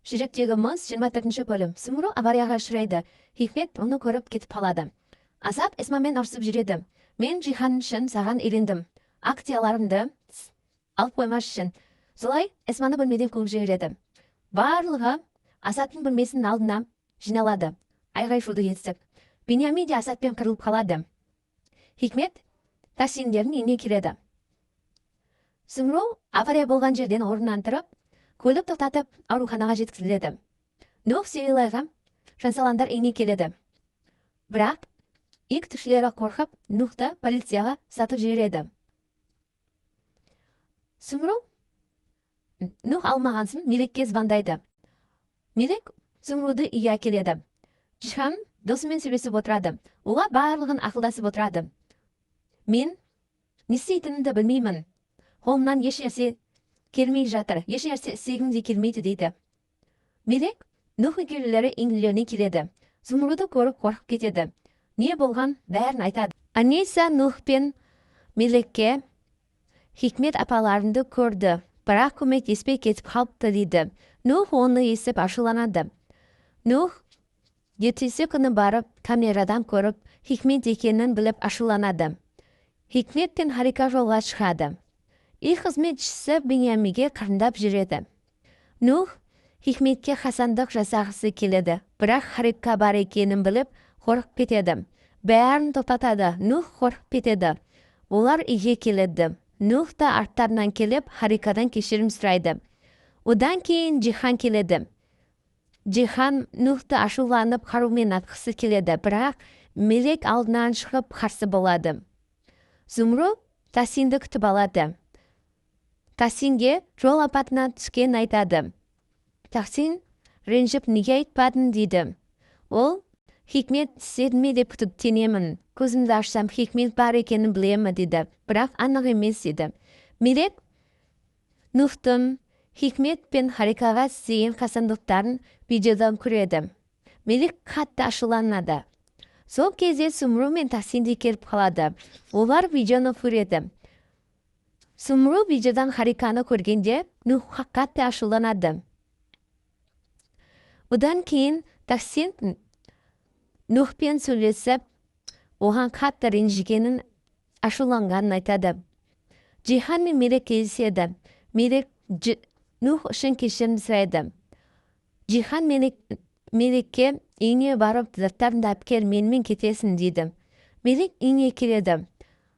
Жүректегі мұз 24 бөлім. Сүміру аварияға ұшырайды. Хикмет оны көріп кетіп қалады. Азат Эсмамен ұрсып жүреді. Мен Жихан үшін саған үйрендім. Акцияларымды алып қоймас үшін. Солай Эсманы бөлмеден қуып жібереді. Барлығы Азаттың бөлмесінің алдына жиналады. Айғай-шуды естіп. Беньямин де Азатпен қырылып қалады. Хикмет Тахсиндердің үйіне келеді. Сүміру авария болған жерден орнынан тұрып, көлік тоқтатып ауруханаға жеткізіледі. Нух Севилайға жансаландар үйіне келеді. Бірақ үй күтушілері қорқып, Нухты полицияға сатып жібереді. Сүміру Нух алмағансын Мелекке звондайды. Мелек Сүміруді үйге келеді. Жихан досымен сөйлесіп отырады. Олар барлығын ақылдасып отырады. Мен не істейтінімді білмеймін. Қолымнан еш нәрсе келмей жатыр. Еш нәрсе істегім де келмейді дейді. Мелек Нух үйгелілері үйіне келеді. Сүміруді көріп қорқып кетеді. Не болған бәрін айтады. Аниса Нух пен Мелекке Хикмет апаларымды көрді. Бірақ көмектеспей кетіп қалыпты дейді. Нух оны естіп ашуланады. Нух ертесі күні барып, камерадан көріп, Хикмет екенін біліп ашуланады. Хикмет пен Харика жолға шығады. Үй қызметшісі Беньяминге қырындап жүреді. Нух Хикметке хасандық жасағысы келеді. Бірақ Харика бар екенін біліп, қорқып кетеді. Бәрін тоқтатады. Нух қорқып кетеді. Олар үйге келеді. Нух та арттарынан келіп, Харикадан кешірім сұрайды. Одан кейін Жихан келеді. Жихан Нухты ашуланып қарумен атқысы келеді. Бірақ Мелек алдынан шығып қарсы болады. Сүміру Тахсинді күтіп алады. Тахсинге жол апатына түскен айтады. Тахсин ренжіп неге айтпадың дейді. Ол Хикмет істеді деп күдіктенемін. Көзімді ашсам Хикмет бар екенін білемін дейді. Бірақ анық емес дейді. Мелек Нухтың Хикмет пен Харикаға істеген қасандықтарын видеодан көреді. Мелек қатты ашуланады. Сол кезде Сүміру мен Тахсинде келіп қалады. Олар видеоны көреді. Сүміру видеодан Хариканы көргенде Нухқа қатты ашуланады. Одан кейін Тахсин Нухпен сөйлесіп, оған қатты ренжігенін ашуланғанын айтады. Жихан мен Мелек келіседі. Мелек Нух үшін кешірім сұрайды. Жихан Мелекке үйіне барып, заттарыңды алып кел, менімен кетесің дейді. Мелек үйіне келеді.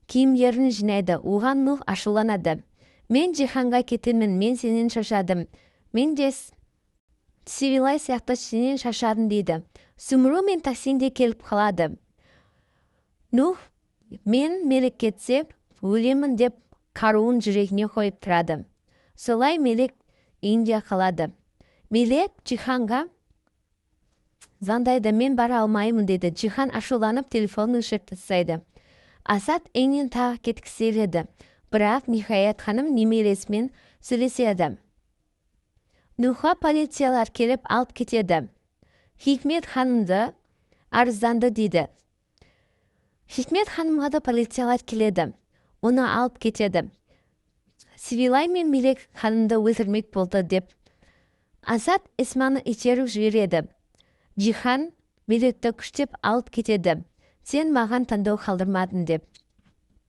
Киімдерін жинайды. Оған Нух ашуланады. Мен Жиханға кетемін, мен сенен шаршадым. Мен де Севилай сияқты сенен шаршадым дейді. Сүміру мен Тахсин де келіп қалады. Нух мен Мелек кетсе, өлемін деп қаруын жүрегіне қойып тұрады. Солай Мелек үйінде қалады. Мелек Жиханға звондайды, мен бара алмаймын деді. Жихан ашуланып телефонын өшіріп тастайды. Азат үйінен тағы кеткісі келеді. Бірақ Нихаят ханым немересімен сөйлеседі. Нухқа полициялар келіп алып кетеді. Хикмет ханымды арызданды дейді. Хикмет ханымға да полициялар келеді. Оны алып кетеді. Севилай мен Мелек ханымды өлтірмек болды деп. Азат Эсманы итеріп жібереді. Жихан Мелекті күштеп алып кетеді. Сен маған таңдау қалдырмадың деп.